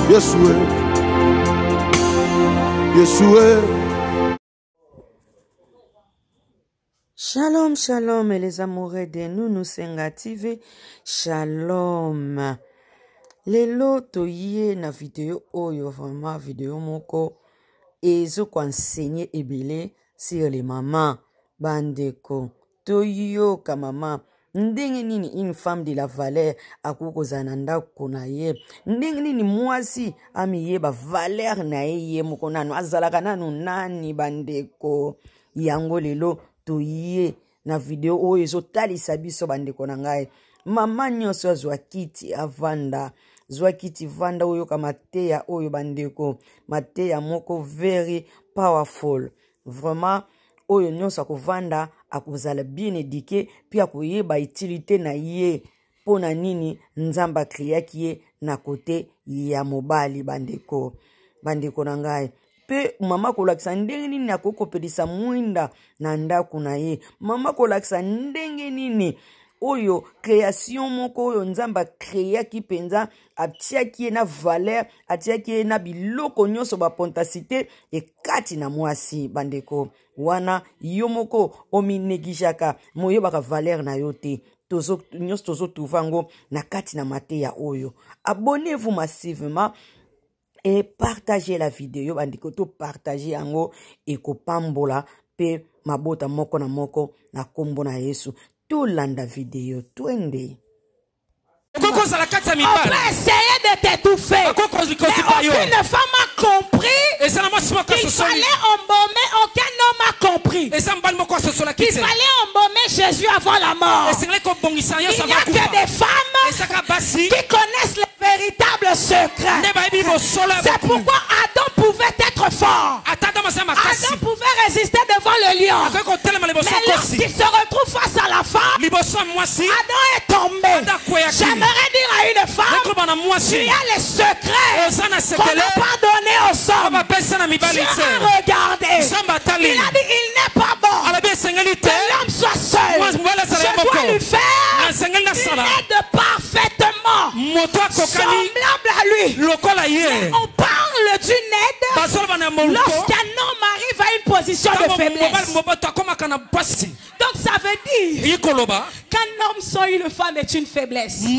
Yeshua, Yeshua. Shalom, shalom, et les amoureux de nous Senga TV. Shalom. Lelo toye na vidéo oyo vraiment vidéo moko ezo ko enseigner ebele sur les mamans bandeko toyo ka mama ndenge nini une femme de la valeur akukoza na ndako na ye ndenge nini mwasi amiyeba valeur na ye moko nanu azalaka nanu nani bandeko yango lelo toye na video oyo ezotalisa biso bandeko na ngai mama nyonso azwa kiti avanda zwa kiti vanda oyo ka mateya oyo bandeko mateya moko very powerful vraiment oyo nyonso akovanda akozala bien éduqué puis akoyeba utilité na ye pona nini nzamba kriaki ye na kote ya mobali bandeko na ngai pe mama kolakisa ndenge nini akokopelisa mwinda na ndako na ye mama kolakisa ndenge nini oyo création moko oyo nzamba créaki penza atiaki na valeur atiaki na biloko nyonso ba pontacité ekati na mwasi bandeko wana yo moko ominegishaka moyebaka valeur na yo te tozo nyonso tozo tuvango na kati na mateya oyo abonnez-vous massivement et partagez la vidéo bandeko to partager yango ekopambola pe mabota moko na kombo na Yesu tolanda vidéo twende. On peut essayer de t'étouffer. Mais aucune femme a compris qu'il fallait embaumer, aucun homme a compris qu'il fallait embaumer Jésus avant la mort. Il n'y a que des femmes qui connaissent les véritables secrets. C'est pourquoi Adam pouvait être fort. Adam pouvait résister devant le lion. Mais lorsqu'il se retrouve face à la femme, Adam est tombé. J'aimerais dire à une femme, tu as les secrets qu'on n'a pas donné aux hommes. Tu as regardé. Il a dit, il n'est pas bon que l'homme soit seul. Je dois lui faire une aide parfaitement semblable à lui. Mais on parle d'une aide lorsqu'un homme arrive à une position de faiblesse. Donc ça veut dire qu'un homme sans une femme est une faiblesse. Un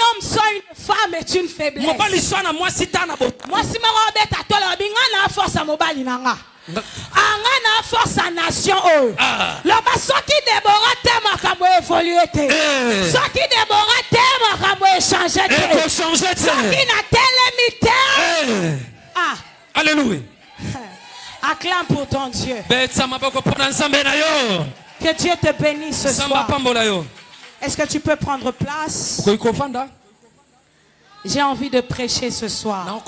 homme sans une femme est une faiblesse. Moi si je m'embête à toi, je force à mobali nanga. Anga force à nation oh. Le basso qui Déborah t'aime à comme évoluer te. Ce qui Déborah t'aime à comme échanger te. Ce qui n'a tel ah. Alléluia. Acclame pour ton Dieu. Que Dieu te bénisse ce soir. Est-ce que tu peux prendre place? J'ai envie de prêcher ce soir.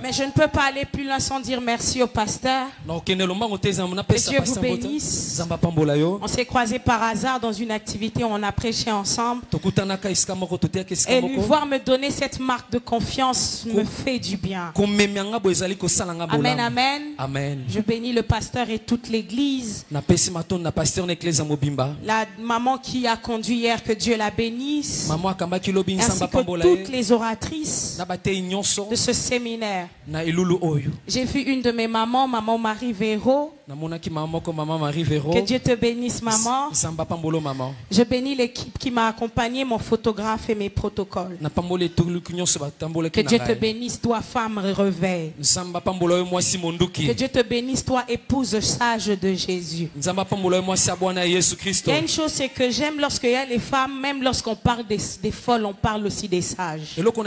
Mais je ne peux pas aller plus loin sans dire merci au pasteur. Que Dieu vous bénisse. On s'est croisés par hasard dans une activité où on a prêché ensemble. Et lui voir me donner cette marque de confiance me fait du bien. Amen, amen. Amen. Je bénis le pasteur et toute l'église. La maman qui a conduit hier, que Dieu la bénisse. Ainsi que toutes les oratrices de ce séminaire. J'ai vu une de mes mamans, maman Marie Véro. Que Dieu te bénisse, maman. Je bénis l'équipe qui m'a accompagné, mon photographe et mes protocoles. Que Dieu te bénisse, toi, femme réveille. Que Dieu te bénisse, toi, épouse sage de Jésus. Il y a une chose, c'est que j'aime lorsqu'il y a les femmes, même lorsqu'on parle des folles, on parle aussi des sages. Lorsqu'on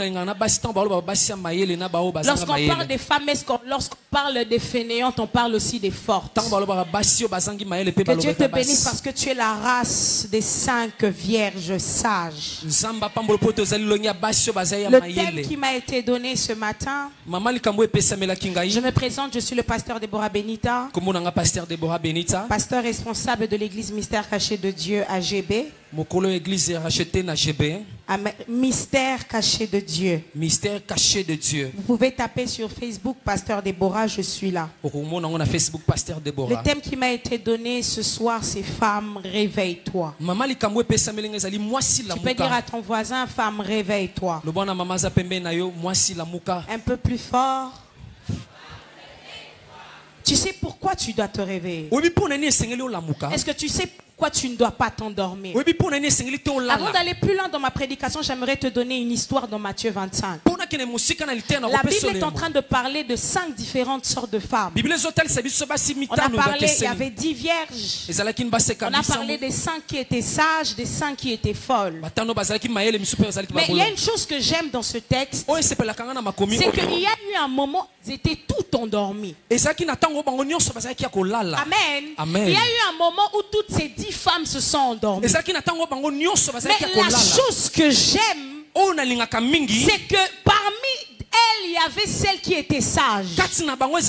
parle des femmes, lorsqu'on parle des fainéantes, on parle aussi des fortes. Que Dieu te bénisse parce que tu es la race des 5 vierges sages. Le thème qui m'a été donné ce matin, je me présente, je suis le pasteur Déborah Benita, pasteur responsable de l'église Mystère Caché de Dieu à GB. Mystère caché de Dieu. Mystère caché de Dieu. Vous pouvez taper sur Facebook pasteur Déborah Déborah, je suis là. Le thème qui m'a été donné ce soir, c'est femme, réveille-toi. Tu peux dire à ton voisin, femme, réveille-toi. Un peu plus fort. Tu sais pourquoi tu dois te réveiller? Est-ce que tu sais pourquoi tu ne dois pas t'endormir? Avant d'aller plus loin dans ma prédication, j'aimerais te donner une histoire dans Matthieu 25. La Bible est en train de parler de 5 différentes sortes de femmes. On a parlé, il y avait 10 vierges. On a parlé des 5 qui étaient sages, des 5 qui étaient folles. Mais il y a une chose que j'aime dans ce texte, c'est qu'il y a eu un moment, ils étaient tous endormis. Amen. Il y a eu un moment où toutes ces 10 femmes se sont endormies. Mais la chose que j'aime, c'est que parmi elles, il y avait celle qui était sage. J'ouvre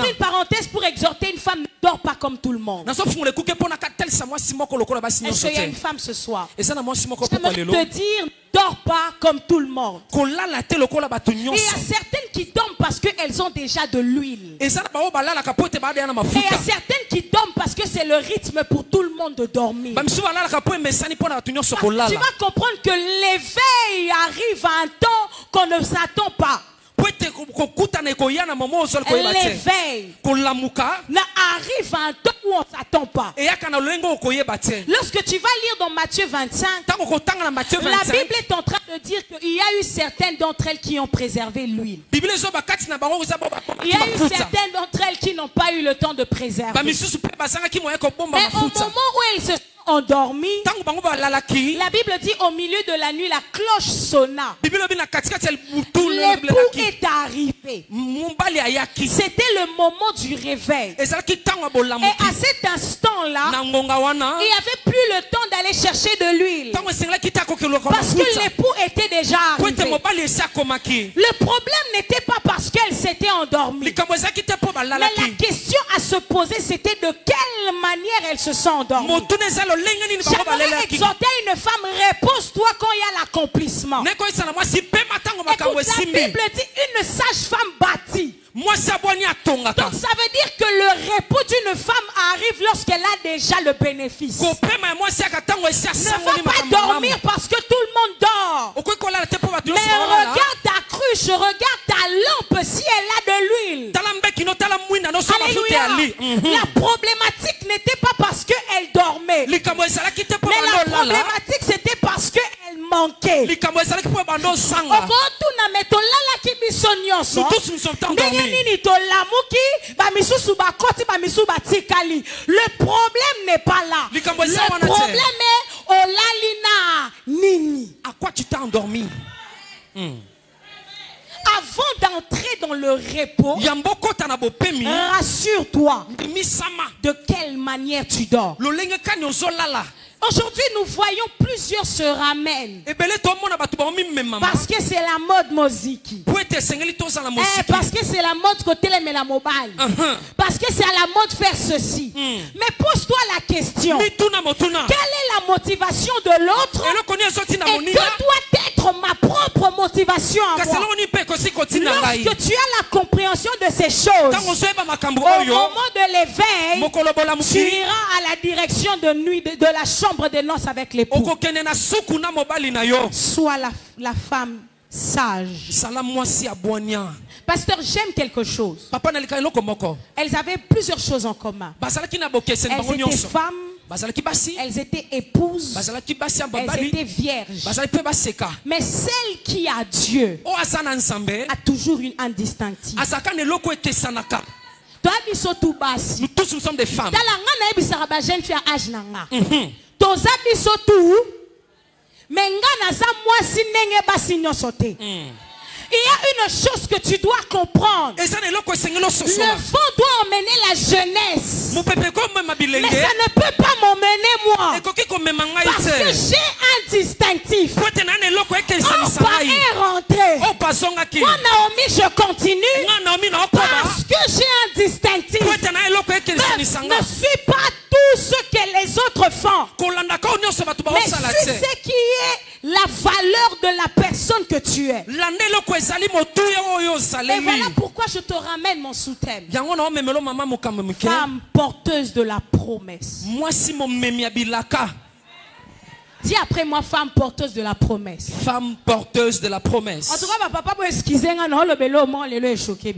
une parenthèse pour exhorter une femme, ne dort pas comme tout le monde. Est-ce qu'il y a une femme ce soir? J'aimerais te dire, ne dors pas comme tout le monde. Et il y a certaines qui dorment parce qu'elles ont déjà de l'huile. Et il y a certaines qui dorment parce que c'est le rythme pour tout le monde de dormir. Tu vas comprendre que l'éveil arrive à un temps qu'on ne s'attend pas. L'éveil arrive à un temps où on ne s'attend pas. Lorsque tu vas lire dans Matthieu 25, la Bible est en train de dire qu'il y a eu certaines d'entre elles qui ont préservé l'huile. Il y a eu certaines d'entre elles qui n'ont pas eu le temps de préserver. Mais au moment où elles se sont endormies, la Bible dit au milieu de la nuit, la cloche sonna. L'époux est arrivé. C'était le moment du réveil. Et à cet instant-là, il n'y avait plus le temps d'aller chercher de l'huile. Parce que l'époux était déjà arrivé. Le problème n'était pas parce qu'elle s'était endormie. Mais la question à se poser, c'était de quelle manière elle se sent endormie. J'aimerais exhorter une femme, repose-toi quand il y a l'accomplissement. Écoute, la Bible dit une sage femme bâtie. Donc ça veut dire que le repos d'une femme arrive lorsqu'elle a déjà le bénéfice. Ne va pas dormir parce que tout le monde dort. Mais regarde ta cruche, regarde ta lampe si elle a de l'huile. Alléluia. La problématique n'était pas parce qu'elle dormait. Mais la problématique c'était parce qu'elle manquait. Le problème n'est pas là. Le problème est Olalina Nini. À quoi tu t'es endormi? Avant d'entrer dans le repos, rassure-toi de quelle manière tu dors. Aujourd'hui, nous voyons plusieurs se ramènent. Parce que c'est la mode musique. Parce que c'est la mode côté les la mobile. Parce que c'est à la mode faire ceci. Mais pose-toi la question. Quelle est la motivation de l'autre? Et que doit être ma propre motivation à moi? Lorsque tu as la compréhension de ces choses, au moment de l'éveil, tu iras à la direction de nuit de la chambre de noces avec l'époux. Sois la femme sage. Pasteur, j'aime quelque chose. Elles avaient plusieurs choses en commun. Elles étaient femmes. Elles étaient épouses. Elles étaient vierges. Mais celle qui a Dieu a toujours une indistinctive. Nous tous nous sommes des femmes. Il y a une chose que tu dois comprendre. Le vent doit emmener la jeunesse. Mais ça ne peut pas m'emmener moi. Parce que j'ai un distinctif. On va rentrer. Moi Naomi, je continue. Parce que j'ai un distinctif. Ne suis pas tout ce que les autres font. Mais suis ce qui est la valeur de la personne que tu es. Et voilà pourquoi je te ramène mon sous-thème. Femme porteuse de la promesse. Dis après moi, femme porteuse de la promesse. Femme porteuse de la promesse. En tout cas, papa, vous excusez, le choqué.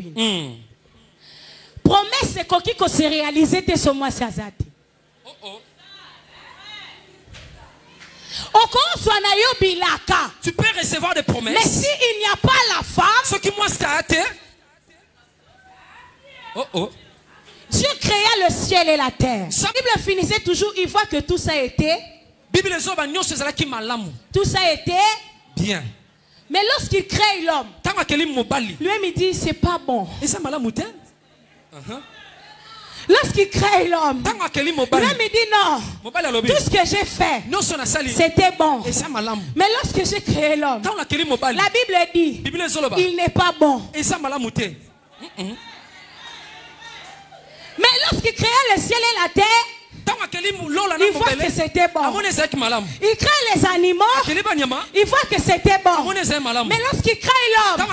Promesse, c'est quoi qui s'est réalisé de ce mois Sazati. Tu peux recevoir des promesses. Mais s'il n'y a pas la femme, ce qui moi Dieu créa le ciel et la terre. La Bible finissait toujours, il voit que tout ça a été. Tout ça a été bien. Mais lorsqu'il crée l'homme, lui-même il dit c'est pas bon. Lorsqu'il crée l'homme, lui-même il dit non. Tout ce que j'ai fait, c'était bon. Mais lorsque j'ai créé l'homme, la Bible dit il n'est pas bon. Mais lorsqu'il créa le ciel et la terre, il voit que c'était bon. Il crée les animaux, il voit que c'était bon. Mais lorsqu'il crée l'homme,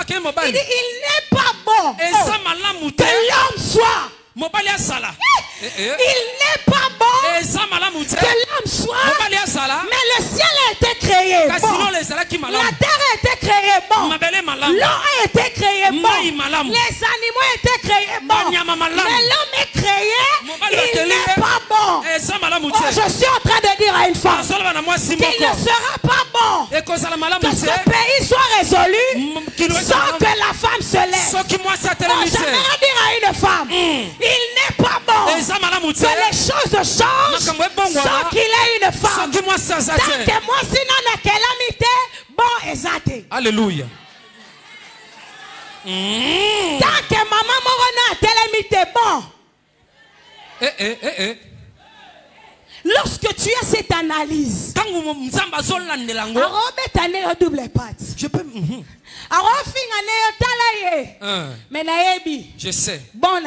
il dit il n'est pas bon que l'homme soit. Il n'est pas bon que l'homme soit. Mais le ciel a été créé bon. La terre a été créée bon. L'eau a été créée bon. Les animaux ont été créés bon. Mais l'homme est créé, il n'est pas bon. Oh, je suis en train de dire à une femme qu'il ne sera pas bon que ce pays soit résolu sans que la femme se lève. Oh, j'aimerais dire à une femme, il n'est pas bon que les choses changent sans qu'il ait une femme. Tant que moi sinon la calamité, bon exaté. Alléluia. Tant que maman morona calamité, bon. Lorsque tu as cette analyse, je peux. Je sais. Bon,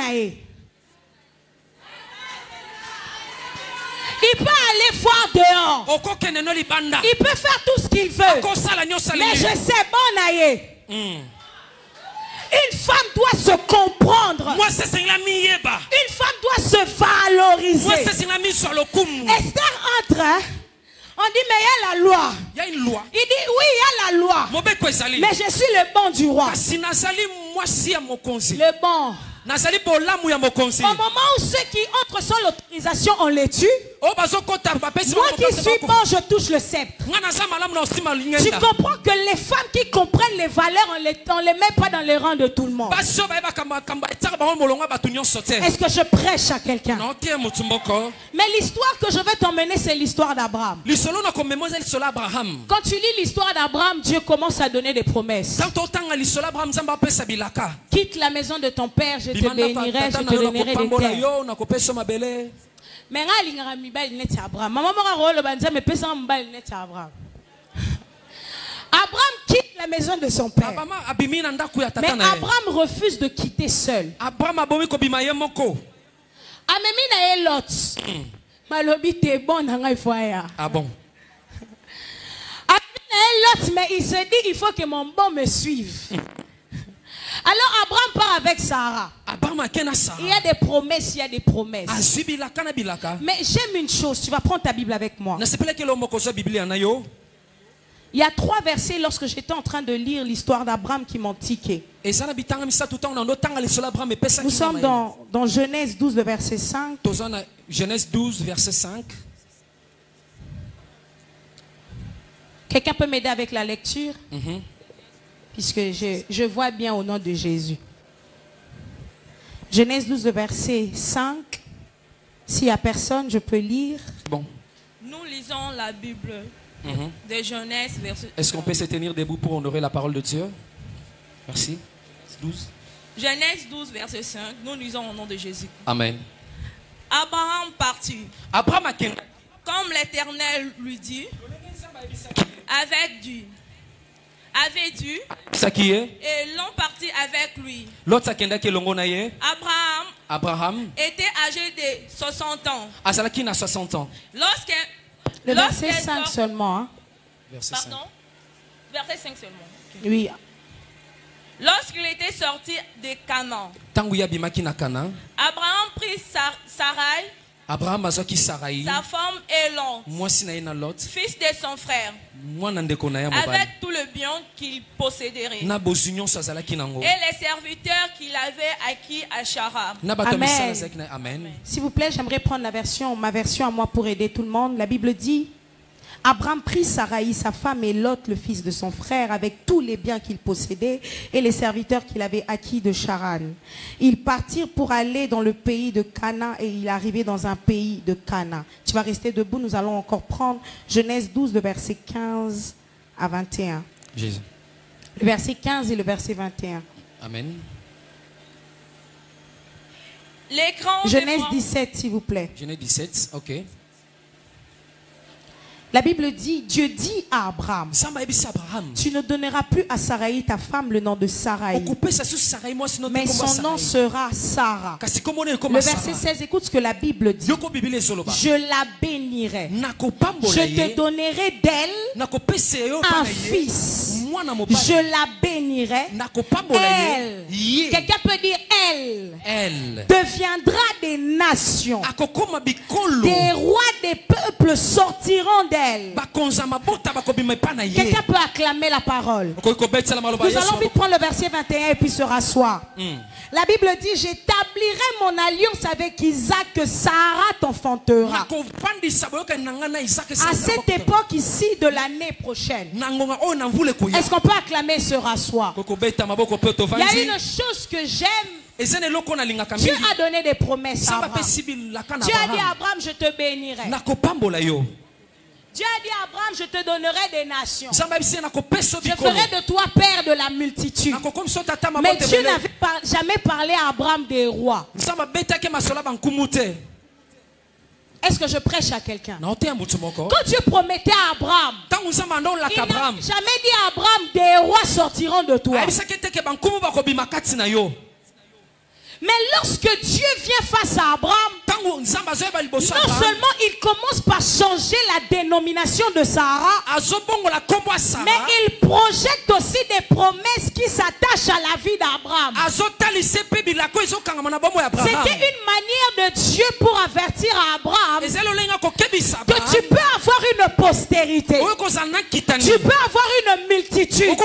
il peut aller voir dehors. Il peut faire tout ce qu'il veut. Mais je sais, bon, une femme doit se comprendre. Une femme doit se valoriser. Esther entre. On dit mais il y a la loi. Il y a une loi. Il dit oui il y a la loi. Mais je suis le bon du roi. Le bon. Au moment où ceux qui entrent sans l'autorisation on les tue. Moi qui suis bon je touche le sceptre. Tu comprends que les femmes qui comprennent les valeurs on les met pas dans les rangs de tout le monde. Est-ce que je prêche à quelqu'un? Mais l'histoire que je vais t'emmener c'est l'histoire d'Abraham. Quand tu lis l'histoire d'Abraham, Dieu commence à donner des promesses. Quitte la maison de ton père, je te bénirai, je te donnerai des terres. Mais Abraham quitte la maison de son père. Mais Abraham refuse de quitter seul. Amemina et Lot. Ah bon? Lot, mais il se dit il faut que mon bon me suive. Alors Abraham part avec Sarah. Il y a des promesses, il y a des promesses. Mais j'aime une chose, tu vas prendre ta Bible avec moi. Il y a 3 versets lorsque j'étais en train de lire l'histoire d'Abraham qui m'ont tiqué. Nous sommes dans Genèse 12, le verset 5. Genèse 12, verset 5. Quelqu'un peut m'aider avec la lecture? Puisque je vois bien au nom de Jésus. Genèse 12, verset 5. S'il n'y a personne, je peux lire. Bon. Nous lisons la Bible de Genèse, verset... Est-ce qu'on peut se tenir debout pour honorer la parole de Dieu? Merci. 12. Genèse 12, verset 5. Nous lisons au nom de Jésus. Amen. Abraham partit. Abraham a... Comme l'Éternel lui dit, avait dû. Et l'on partit avec lui. Abraham était âgé de 60 ans. Azalaki 60 ans. Le verset 5 seulement. Hein? Verset Pardon? verset 5 seulement. Okay. Oui. Lorsqu'il était sorti de Canaan, Abraham prit Sarai, sa femme et Lot, fils de son frère, avec tout le bien qu'il posséderait, et les serviteurs qu'il avait acquis à Charan. Amen. S'il vous plaît, j'aimerais prendre ma version à moi pour aider tout le monde. La Bible dit: Abraham prit Sarai, sa femme, et Lot, le fils de son frère, avec tous les biens qu'il possédait et les serviteurs qu'il avait acquis de Charan. Ils partirent pour aller dans le pays de Cana, et il arrivait dans un pays de Cana. Tu vas rester debout, nous allons encore prendre Genèse 12, le verset 15 à 21. Jésus. Le verset 15 et le verset 21. Amen. Genèse 17, s'il vous plaît. Genèse 17, ok. La Bible dit, Dieu dit à Abraham, tu ne donneras plus à Sarai ta femme le nom de Sarai, mais son nom sera Sarah. Le verset 16, écoute ce que la Bible dit. Je la bénirai. Je te donnerai d'elle un fils. Je la bénirai. Elle, quelqu'un peut dire elle deviendra des nations. Des rois des peuples sortiront d'elle. Quelqu'un peut acclamer la parole. Nous allons vite prendre le verset 21 et puis se rasseoir. La Bible dit: j'établirai mon alliance avec Isaac que Sarah t'enfantera. À cette époque ici de l'année prochaine. Est-ce qu'on peut acclamer se rasseoir? Il y a une chose que j'aime. Dieu a donné des promesses à Abraham. Dieu a dit à Abraham: je te bénirai. Dieu a dit à Abraham: je te donnerai des nations. Je ferai de toi père de la multitude. Mais Dieu n'avait jamais parlé à Abraham des rois. Est-ce que je prêche à quelqu'un? Quand Dieu promettait à Abraham, il n'a jamais dit à Abraham: des rois sortiront de toi. Mais lorsque Dieu vient face à Abraham, non seulement il commence par changer la dénomination de Sarah, mais il projette aussi des promesses qui s'attachent à la vie d'Abraham. C'était une manière de Dieu pour avertir à Abraham que tu peux avoir une postérité, tu peux avoir une multitude,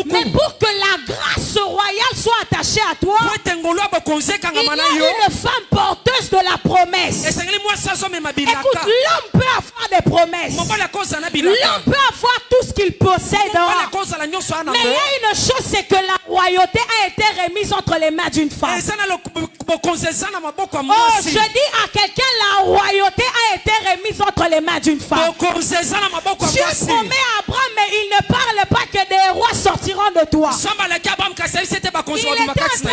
mais pour que la grâce royale soit attachée à toi, il y a une femme porteuse de la promesse. Écoute, l'homme peut avoir des promesses. L'homme peut avoir tout ce qu'il possédera. Mais il y a une chose, c'est que la royauté a été remise entre les mains d'une femme. Oh, je dis à quelqu'un: la royauté a été remise entre les mains d'une femme. Dieu promet à Abraham, mais il ne parle pas que des rois sortiront de toi. Il était en train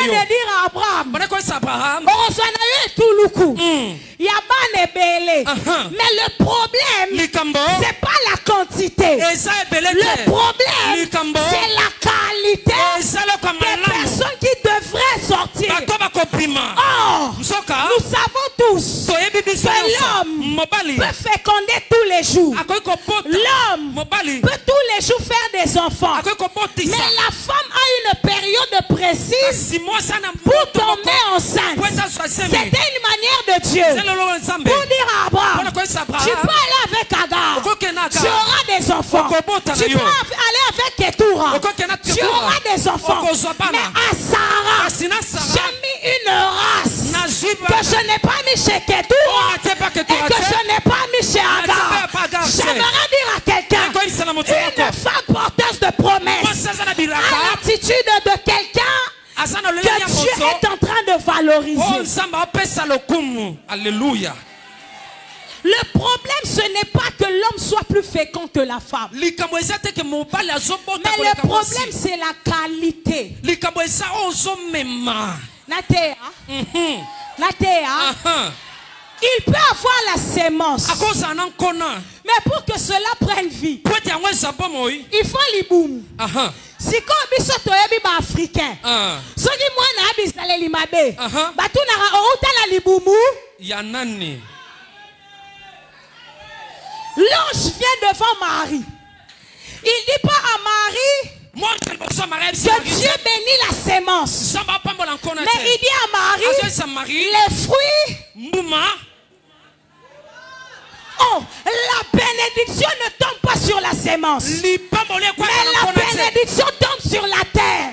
de dire à Abraham: mais le problème, c'est pas la quantité. Le problème, c'est la qualité des personnes qui devraient sortir. Or, nous savons tous que l'homme peut féconder tous les jours. L'homme peut tous les jours faire des enfants. Mais la femme a une période précise pour tomber enceinte. C'était une manière de Dieu pour dire à Abraham: tu peux aller avec Agar, tu auras des enfants. Tu peux aller avec Ketura, tu auras des enfants. Mais à Sarah, j'ai mis une race que je n'ai pas mis chez Ketura et que je n'ai pas mis chez Agar. J'aimerais dire à quelqu'un: une femme porteuse de promesses à l'attitude de quelqu'un que Dieu est en train de valoriser. Alléluia. Le problème, ce n'est pas que l'homme soit plus fécond que la femme. Mais le problème, c'est la qualité. Natea. Il peut avoir la sémence. Mais pour que cela prenne vie, il faut l'ibum. Si comme biso toyebi ba africain, soki mwana abisale limabe, batu na otala libumu. Yanani. L'ange vient devant Marie. Il dit pas à Dieu bénit la sémence. Mais il dit à Marie, les fruits. Oh, la bénédiction ne tombe pas sur la sémence. Mais la bénédiction tombe sur la terre.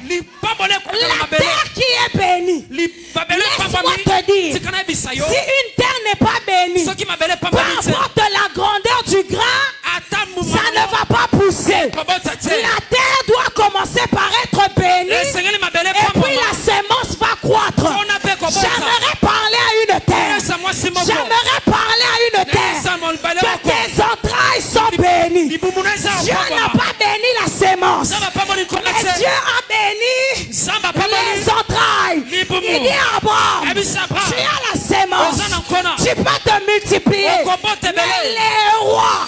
La terre qui est bénie. Laisse-moi te dire, si une terre n'est pas bénie, peu importe la grandeur du grain, ça ne va pas pousser. La terre doit commencer par être bénie. Et puis la sémence va croître. J'aimerais parler à une terre. J'aimerais parler à une terre. Que tes entrailles sont bénies. Dieu n'a pas béni la sémence, mais Dieu a béni les entrailles. Il dit à Abraham, tu as la sémence, tu peux te multiplier. Mais les rois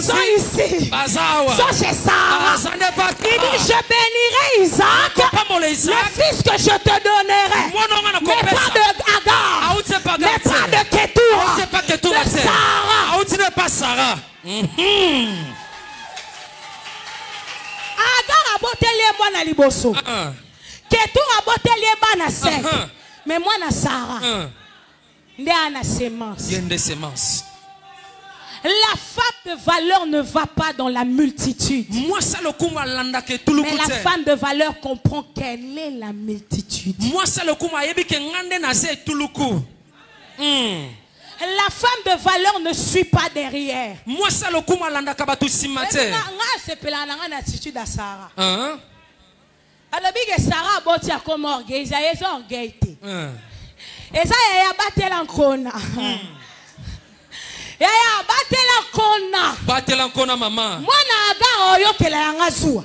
sont ici, sont chez Sarah. Il dit, je bénirai Isaac, le fils que je te donnerai, mais pas de Agar, mais pas de Ketura, de Sarah. Agar a botelé moi na liboso. Ketura a botelé bana 5. Mais moi na Sarah. Ndé ana sémence. La femme de valeur ne va pas dans la multitude. Mais la femme de valeur comprend quelle est la multitude. La femme de valeur ne suit pas derrière. Alors, Sarah a a comme orgueil. Ils ont orgueil. Et ça, il a battu l'encona. Il a battu l'encona. Maman. Moi, je suis un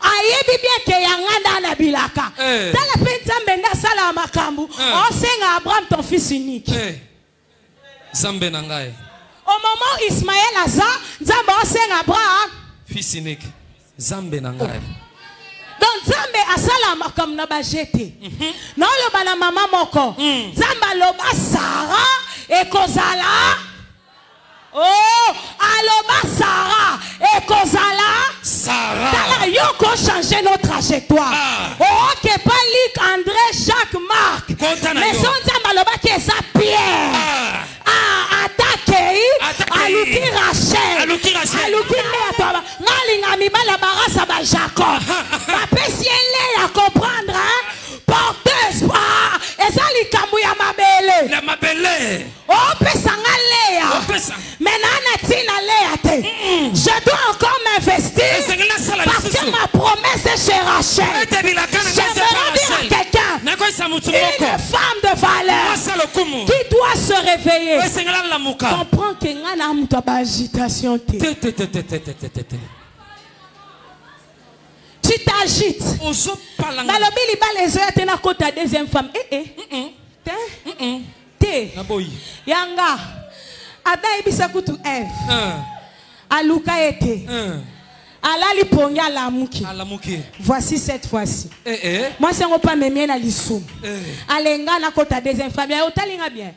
ayebi bien que yanganda na bilaka. Tala penza mbenda sala makambu. On senga Abraham ton fils unique. Zambe nangai. Au moment où Ismaël aza, Zambe on senga Abraham fils unique. Zambe nangai. Donc Zambe asala makam na bajete. Na lo bana mama moko. Zamba loba Sarah et kozala. Oh, aloba Sarah et kozala. Sarah. Tala yoko changer notre trajectoire. Oh, que pas Luc, André, Jacques, Marc. Mais son Zamba loba qui est sa pierre. Attaqué. Aluki Rachel. Aluki Léa. Nalinga mibala barasa ba Jacob. Papa si elle est à comprendre, porteuse. Et ça li kambu ya mabele. La mabele. Oh, pesanga Léa. Mais nana tina Léa te. Je dois encore m'investir. Parce que ma promesse est chez Rachel. J'aimerais dire à quelqu'un, une femme de valeur qui doit se réveiller. Comprends que ngana muta ba agitation te. Tu t'agites. Nalobi liba les yeux tena kota deuxième femme. Yanga. Ada ibisa kutu Eve. Aluka ete. Alali ponya la muki. Voici cette fois-ci. Moi c'est pas memie na lisum. Alenga na kota deuxième femme. Ya otalinga bien.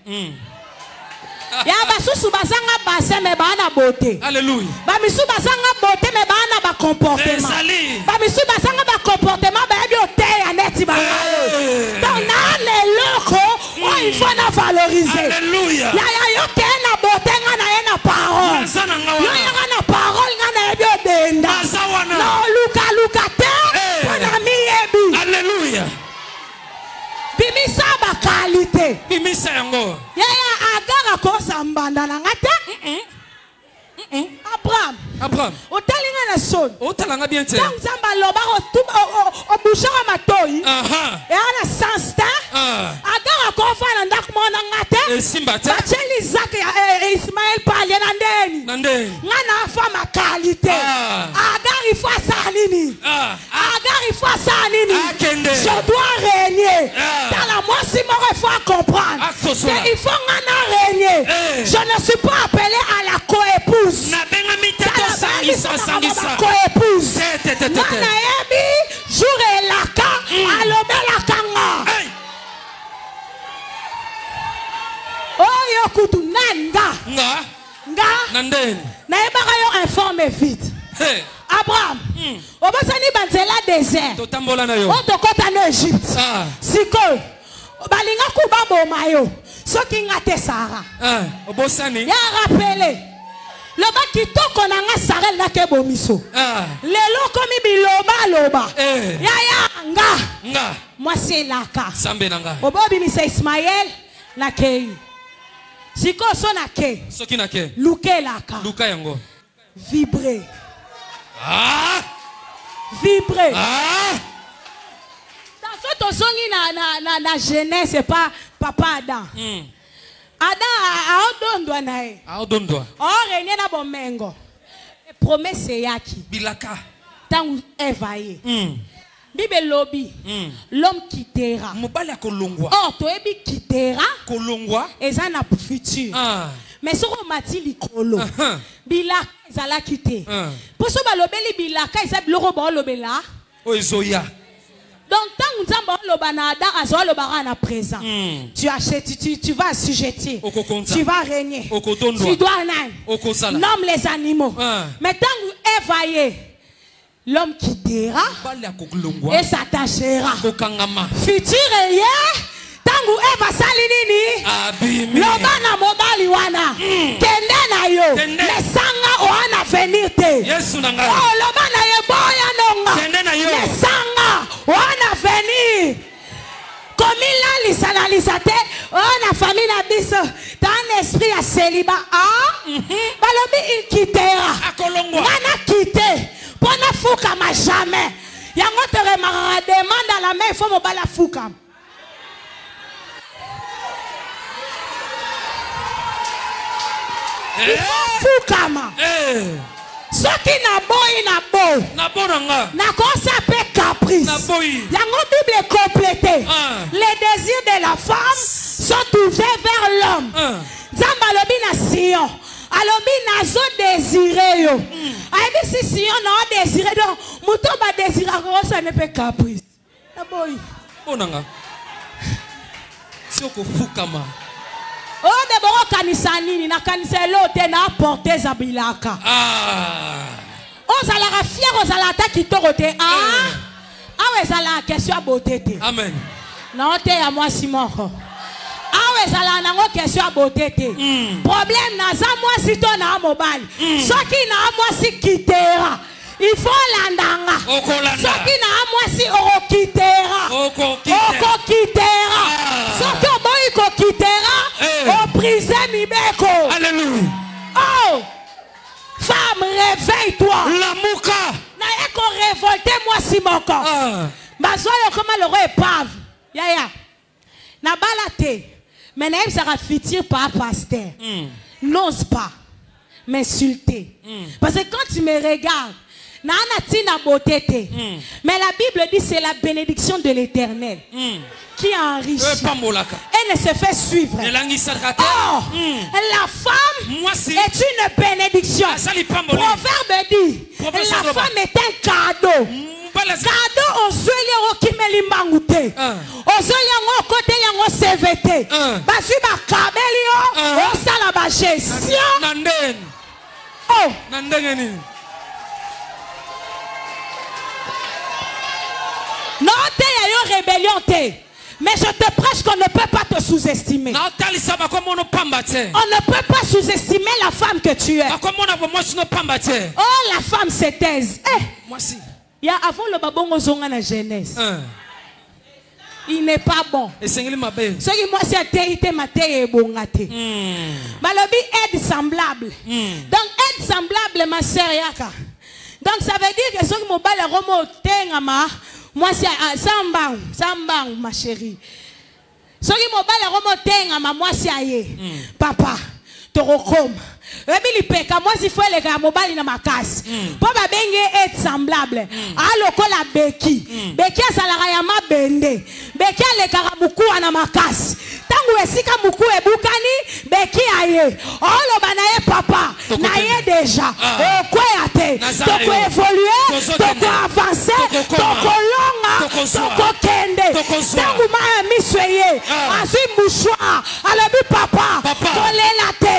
Ya basusu bazanga base me bana beauté. Alléluia. Ba misu bazanga beauté me bana ba comportement. Ba misu bazanga ba comportement ba bi hôtel ya neti ba. Donc na le loko, oh il faut na valoriser. Alléluia. Ya yo ke na beauté nga na parole. Yo ya na parole nga na bi odenda. No luka te. Bona mi ebi. Alléluia. Bimisa ba qualité. Bimisa yango. Ya Agar akosa mbanda na ngata. Abraham. Otalinga na son. Otalanga bien te. Donc Zamba loba o bouchara matoi. Et ana sansta. Agar akofa na ndak mona ngata. Simba te. Bacheli Isaac et Ismaël parler na ndeni. Ngana fama qualité. Agar il faut ça nini. Agar il faut ça nini. Je dois régner. Dans la moi si il faut comprendre. Il faut ngana régner. Je ne suis pas appelé à la coépouse. Coépouse. Nana yebi jour et laka alobe lakanga. Oh yokutu nanga. Nga. Nanden. Na yebaka yo informe vite. Abraham. Obosani banzela désert. Totambola na yo. Otokota na Égypte. Siko. Balinga kuba boma yo. Soki ngate Sarah. Obosani. Ya rappelé. Le bas kitoko na nga Sarah na ke bomiso. Lelo komi biloba loba. Ya nga. Moi c'est laka. Sambe nanga. Obobi misa Ismaël na kei. Siko so na ke. Soki na ke. Luke laka. Luka yango. Vibrer. Vibrer. Dans ce tozongi na jeunesse, c'est pas papa Adam. Adam a odondwa nae. A odondwa. Renye na bomengo. Promesse yaki. Bilaka. Tangu evaye. Bible lobby. L'homme quittera. Mobali akolongwa. To ebi quittera. Kolongwa. Eza na futur. Mais ce qu'on m'a dit likolo. Bilaka ezala quitter. Pour ce balobeli bilaka eza biloko ba lobela. O ezoya. Donc tant que nzamba lobana Adam azo lobara na présent. Tu achètes, tu vas assujettir. Tu vas régner. Tu dois nomme les animaux. Mais tant que évaillé, l'homme quittera et s'attachera. Futur et hier, tangu eva salinini lobana mobali wana kende na yo lesanga oana venir te lobana ye boya nonga lesanga oana venir komila lisala te oana famille na biso dans l'esprit ya célibat balobi il quittera wana quitte pona fukama jamais yango te remarquera demande à la main il faut mobala fukama. Fukama. Soki na boy na kosa pe caprice. Yango Bible est complétée. Les désirs de la femme sont ouverts vers l'homme. Zamba lobi na Sion. Alobi nazo désirer yo. Aibi si Sion na désirer donc muto ba désirer kosa ne pe caprice. Na boy. Bonanga. Soko fukama. Oh, de bon kanisani na kaniselo te na porter zabilaka. Oh, ça la fière aux alata qui torote. Ouais, ça la question beauté. Amen. Non, te à moi Simon. Ouais, ça la nango question beauté. Problème na za moi si ton na mobile. Ce qui na moi si quittera. Il faut l'andanga. Ce qui na moi si oro quittera. Oko quittera. Ce qui boy quittera. Au prisé Mibeko. Alléluia. Oh, femme, réveille-toi. La mouka. Na eko révolté moi si moko. Bazoyo comment le roi épave. Ya. Na balate. Mais na sera futur par pasteur. N'ose pas m'insulter. Parce que quand tu me regardes, na tina beauté. Mais la Bible dit c'est la bénédiction de l'Éternel. Qui enrichit et ne se fait suivre. Oh, la femme est une bénédiction. Proverbe dit la femme est un cadeau. Cadeau aux yeux qui me l'imangouté. Aux yeux côté yango CVT. Basu ba kabelio au sala ba gestion. Oh, non, te yo rébellion te. Mais je te prêche qu'on ne peut pas te sous-estimer. On ne peut pas sous-estimer la femme que tu es. Oh, la femme se taise. Il y a avant le babongo zonga na jeunesse. Il n'est pas bon. Ce qui moi c'est atteinte maté bongate. Malobi aide semblable. Donc aide semblable ma sœur yaka. Donc ça veut dire que ce qui mobile romo tengama. Moi c'est sambang ma chérie. Ce qui mobile romo tengama moi c'est aye. Papa, torokoma. Rebili peka moi si faut les gars mobile na makasi. Papa benge est semblable. Aloko la beki. Beki asalara ya mabende. Beki le karamuku na makasi. Tangu esika muku ebukani beki aye. Olo banaye papa. Na ye déjà. Okwete. Toko évoluer, toko avancer, toko longa, toko kende. Tangu ma misweye. Azu mouchoir. Alobi papa. Kolela te.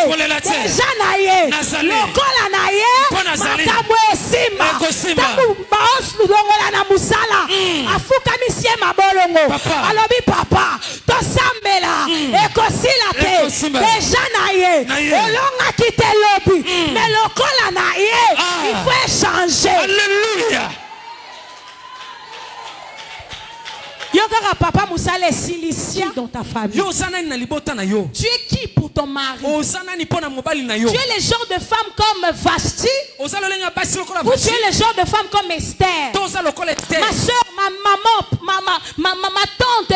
Déjà naye. Lokola naye. Makamwe simba. tangu baos ludongola na musala afuka misie mabolongo alobi papa tosambela ekosila te deja na ye olonga kite lobi mais lokola na ye il faut échanger. Alléluia. Yokara papa musala silicien dans ta famille. Tu es qui pour ton mari? Tu es le genre de femme comme Vashti? Ou tu es le genre de femme comme Esther? Ma soeur, ma tante,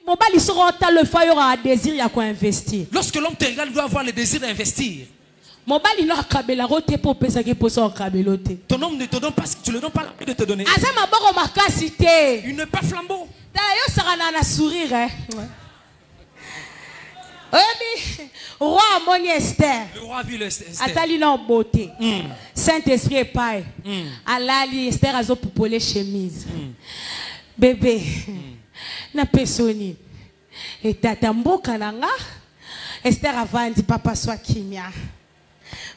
il aura un désir, il y a quoi investir. Lorsque l'homme te regarde, il doit avoir le désir d'investir. Ton homme ne te donne pas, tu ne le donnes pas l'envie de te donner. Il n'est pas flambeau. Sourire, hein? Roi Amoni Esther. Le roi a vu Esther. Atali na beauté. Saint-Esprit est pareil. Alali Esther a zo poupolé chemise. Bébé. Na pesoni. Et tata mboka nanga. Esther a dit papa soit kimia.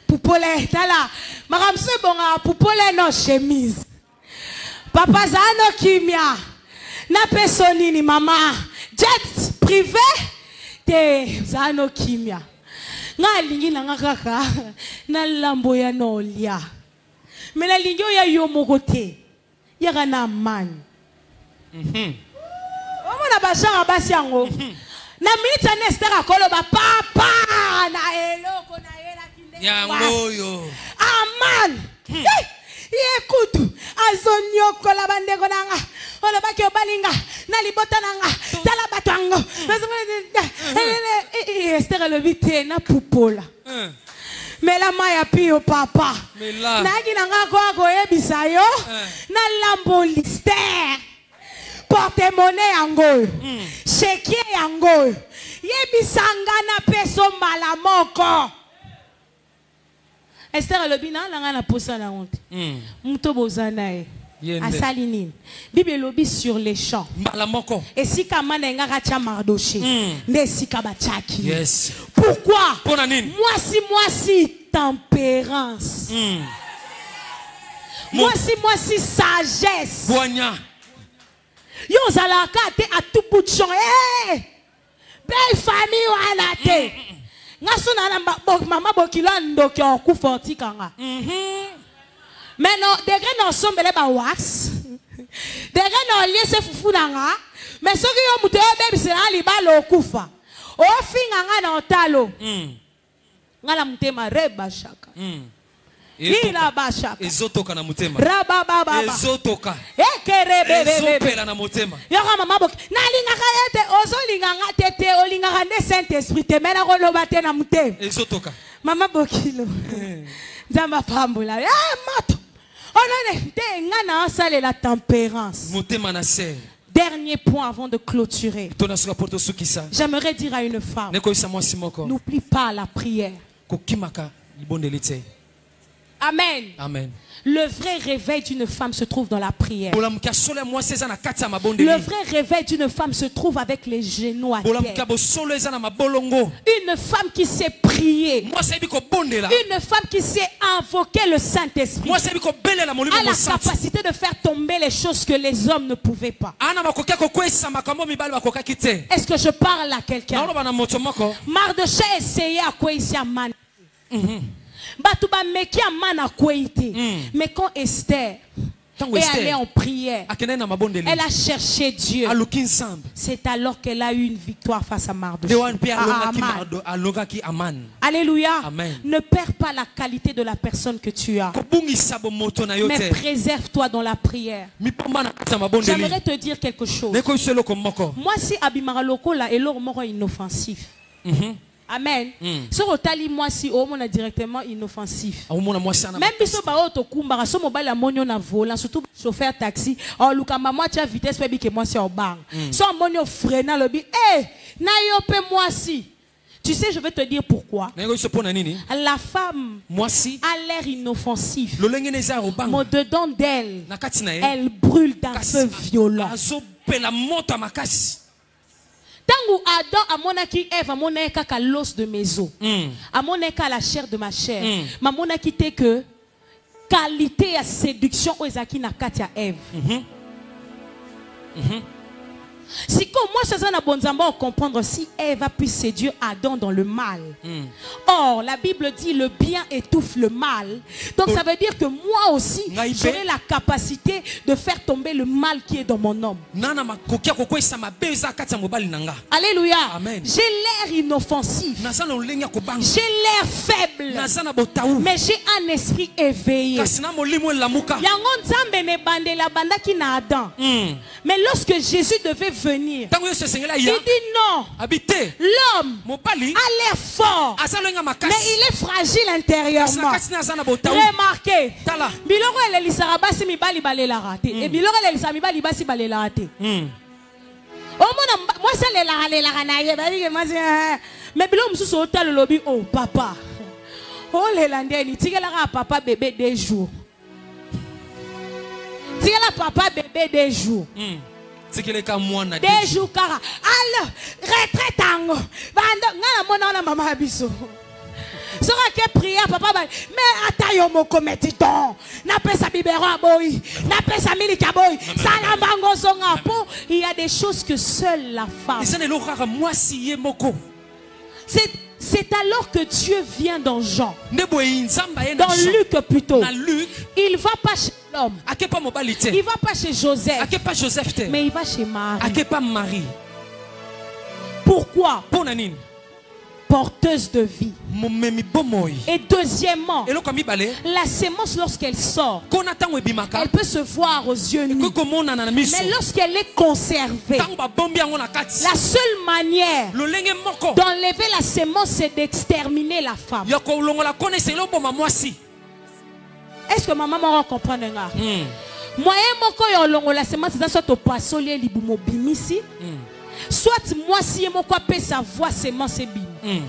Poupolé tala. Maram se bonga poupolé no chemise. Papa zano kimia. Na pesoni ni mama. Jet privé. Te zano kimia. Nga lingi na nga kaka na lambo ya nolia. Mais la lingi ya yo mokote. Ya na man. Omona bashanga basi yango. Na minute na Esther akolo ba papa na eloko na yela kinde. Yango yo. Aman. Écoute, azonyo la bandeko nanga. Ola baki obalinga na libota nanga. Tala batango. Esther le vite na poupola. Mais la maya pio papa. Nagi nanga ko ebisa yo. Na lambo lister. Porte-monnaie yango. Chéquier yango. Yebisanga na peso malamoko. Esther le bina langa na posa na honte. Muto bozana e. Asalinine. Bible lobi sur les champs. Et si kamana ngara cha mardoché. Ne si kabachaki. Yes. Pourquoi? Moi si tempérance. Moi si sagesse. Yo zalaka te à tout bout de champ. Belle famille wana te. Ngasuna na mama bokila ndoki okuforti kanga. Mais non, des grains ensemble les ba wax. Des grains lié se fufu nanga. Mais ceux qui ont muté baby c'est ali ba lo kufa. O finga na otalo. Ngala mutema reba shaka. Ila bashaka. Ezotoka na mutema. Raba baba. Ezotoka. Ekerebe. Ezopela na mutema. Yaka mama bok. Na linga kayete ozo linga tete o linga ne Saint-Esprit te mena ko lobate na mutema. Ezotoka. Mama bokilo. Zamba pambula. Mato. On a la tempérance. Dernier point avant de clôturer. J'aimerais dire à une femme, n'oublie pas la prière. Amen. Amen. Le vrai réveil d'une femme se trouve dans la prière. Le vrai réveil d'une femme se trouve avec les genoux à terre. Une femme qui sait prier. Une femme qui sait invoquer le Saint-Esprit. A la capacité de faire tomber les choses que les hommes ne pouvaient pas. Est-ce que je parle à quelqu'un? Mardoché essayait à quoi ici à Man. Mais quand Esther est allée en prière, elle a cherché Dieu. C'est alors qu'elle a eu une victoire face à Mardoché. Alléluia. Amen. Ne perds pas la qualité de la personne que tu as, mais préserve-toi dans la prière. J'aimerais te dire quelque chose. Moi si Abimara Lokola est l'or mort inoffensif. Amen. So otali moi si o mona directement inoffensif. Même biso ba auto kumbara so mobile la monyo na volant surtout chauffeur taxi o lukamba moi tia vitesse pe bi que moi si au bang. So monyo freina le bi na yo pe moi si. Tu sais, je vais te dire pourquoi. La femme a l'air inoffensive. Mais dedans d'elle, elle brûle d'un feu violent. Tangu Adam amonaki Ève amonaka ka l'os de mes os. Amonaka la chair de ma chair. Mamonaki te que qualité à séduction aux Zaki na Katia Ève. Si comme moi, je suis comprendre si Ève a pu séduire Adam dans le mal. Or, la Bible dit le bien étouffe le mal. Donc, ça veut dire que moi aussi, j'aurai la capacité de faire tomber le mal qui est dans mon homme. Alléluia. J'ai l'air inoffensif. J'ai l'air faible. Mais j'ai un esprit éveillé. Mais lorsque Jésus devait venir, il dit non. L'homme a l'air fort, mais il est fragile intérieurement. Remarquez, biloko elisara basi mibali balela raté et biloko elisara mibali basi balela raté. Moi ça lela na ye bali mais biloko mususu otalo lobi oh papa. Oh lela ndeni tikela papa bébé des jours. Tikela papa bébé des jours. Des jours car alors retraite tango banda ngana mona na mama abiso sera que prière papa mais atayo moko metiton na pesa bibero aboy na pesa milika boy salambango songa po il y a des choses que seule la femme. C'est alors que Dieu vient dans Jean. Dans Luc plutôt. Il ne va pas chez l'homme. Il ne va pas chez Joseph. Mais il va chez Marie. Pourquoi? Porteuse de vie. Et deuxièmement, la sémence lorsqu'elle sort, elle peut se voir aux yeux nus. Mais lorsqu'elle est conservée, la seule manière d'enlever la sémence, c'est d'exterminer la femme. Est-ce que maman m'a compris? Moyen moko yo la sémence ça soit au pasolier libumo binisi. Soit moi si mon quoi peut savoir sémence bim.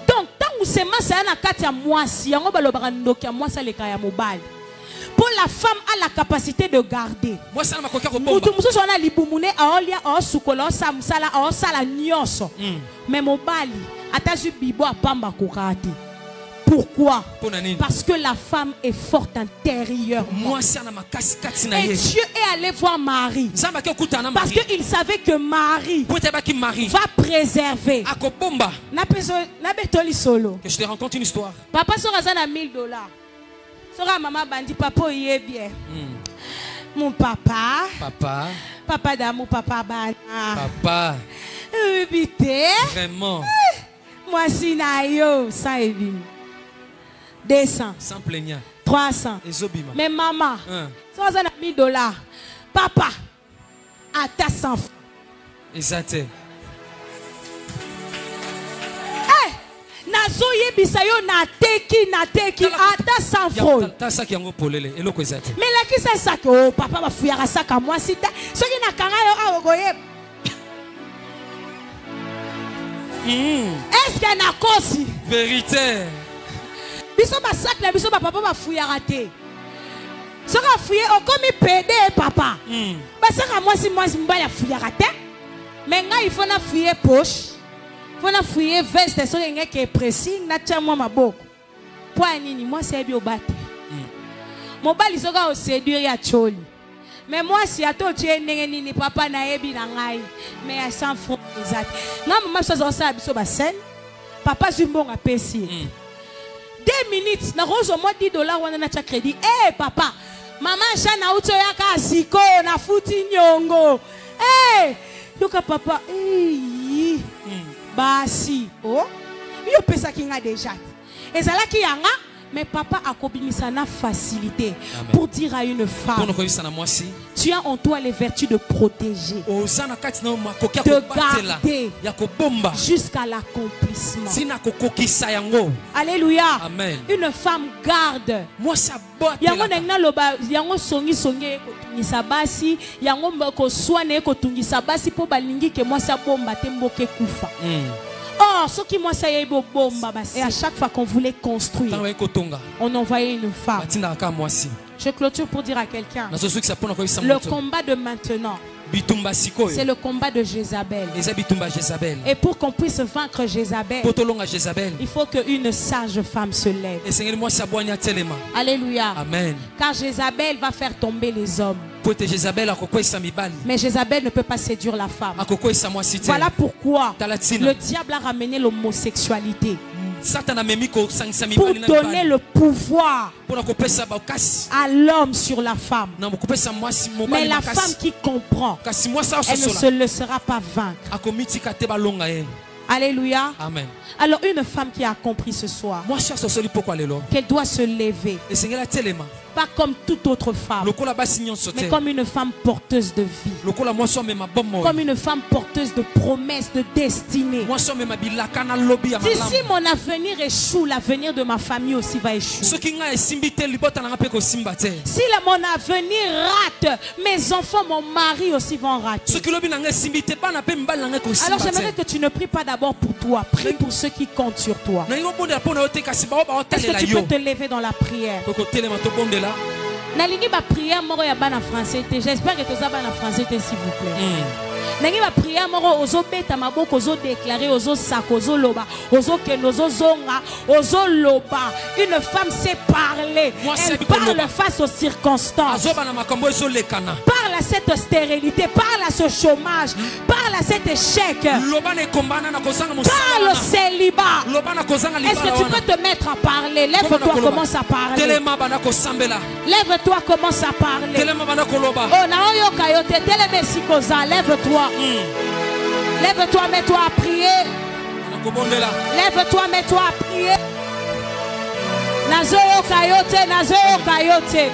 Donc tant que sémence ça na katia moi si yango balobara ndokia moi ça le kaya mobile. Pour la femme a la capacité de garder. Moi ça na makokia ko bomba. Mutu musu sona libumune aolia o sukola o samsala o sala nyonso. Mais mobile atazu bibo apamba kokati. Pourquoi? Parce que la femme est forte intérieurement. Et Dieu est allé voir Marie. Parce qu'il savait que Marie va préserver. Que je te raconte une histoire. Papa sera à $1000. Sera maman bandi papa y est bien. Mon papa. Papa d'amour, papa bana. Papa. Vraiment. Moi si na yo sans évim. 200. Sans plaignant. 300. Mais maman, ça va $1000. Papa, à ta 100 francs. Exact. Nazoye bisayo na teki à ta 100 francs. Ta sac yango polele eloko exact. Mais là qui c'est ça que oh papa va fouiller à sac à moi si ta ce qui na kanga yo awogoye. Est-ce qu'il y a cause? Vérité. Biso ba sac na biso ba papa ba fouiller raté. Sera fouiller au comme pédé papa. Ba sera moi si mbaya fouiller raté. Mais nga il faut na fouiller poche. Faut na fouiller veste so ngé que pressing na tia moi maboko. Point nini moi c'est bi obate. Mobali soka o séduire ya choli. Mais moi si ato tu ndenge nini papa na yebi na ngai. Mais à 100 francs exact. Na maman so ça biso ba scène. Papa zumbonga pesi. 2 minutes, na rose au moins $10 wana na cha crédit. Eh papa, maman jana uto yaka siko na futi nyongo. Eh, yoka papa, basi. Oh, yo pesa kinga déjà. Et ça là qui yanga, mais papa a kobimisa na facilité. Amen. Pour dire à une femme, tu as en toi les vertus de protéger, de garder jusqu'à l'accomplissement. Alléluia. Amen. Une femme garde. Yango nengna loba yango songi kotungisa basi yango ko swane kotungisa basi po balingi ke moi sa bomba te mboke kufa. Oh, ce qui moi ça y est bomba basi. Et à chaque fois qu'on voulait construire, on envoyait une femme. Je clôture pour dire à quelqu'un, le combat de maintenant C'est le combat de Jézabel. Et pour qu'on puisse vaincre Jézabel, il faut qu'une sage femme se lève. Alléluia. Amen. Car Jézabel va faire tomber les hommes. Mais Jézabel ne peut pas séduire la femme. Voilà pourquoi le diable a ramené l'homosexualité pour donner le pouvoir à l'homme sur la femme. Mais la femme qui comprend, elle ne se laissera pas vaincre. Alléluia. Amen. Alors une femme qui a compris ce soir qu'elle doit se lever, pas comme toute autre femme, mais comme une femme porteuse de vie, comme une femme porteuse de promesses, de destinée. Si mon avenir échoue, l'avenir de ma famille aussi va échouer. Si mon avenir rate, mes enfants, mon mari aussi vont rater. Alors j'aimerais que tu ne pries pas d'abord pour toi, prie pour ceux qui comptent sur toi. Est-ce que tu peux te lever dans la prière? Nalingi ba prière moro ya bana français. J'espère que tu as bana français s'il vous plaît. Nalingi ba prière moro ozo beta maboko ozo déclarer ozo sako ozo loba ozo ken ozo zonga ozo loba. Une femme sait parler. Elle parle face aux circonstances. Parle à cette stérilité, parle à ce chômage, parle à cet échec. Parle au célibat. Est-ce que tu peux te mettre à parler? Lève-toi, commence à parler. Lève-toi, commence à parler. Oh, naoyoka yote teleme sikoza. Lève-toi. Lève-toi, mets-toi à prier. Lève-toi, mets-toi à prier. Nazoyoka yote, nazoyoka yote.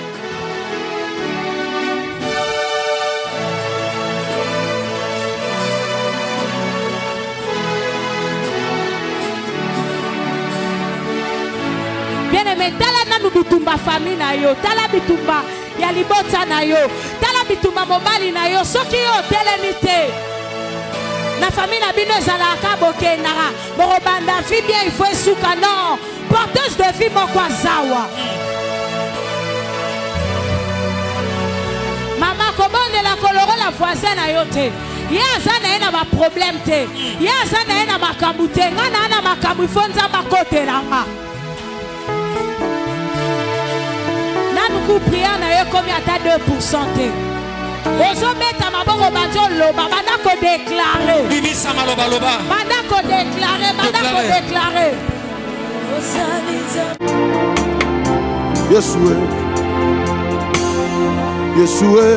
Bien-aimé, tala nanu bitumba famille na yo, tala bitumba ya libota na yo, tala bitumba mobali na yo, soki yo telemite. Na famille na bino ezalaka bokendaka, borobanda fi bien il faut esuka non, porteuse de vie moko azawa. Maman komone la koloro la voisine na yo te. Ye azana ena ba problème te. Ye azana ena makambu te, ngana na makambu ifonza makote langa. Nous prions na yo comme à 2% te. Ozo beta maboko banjo loba bandako déclarer. Bimisa maloba loba. Bandako déclarer, bandako déclarer. Yeshua. Yeshua.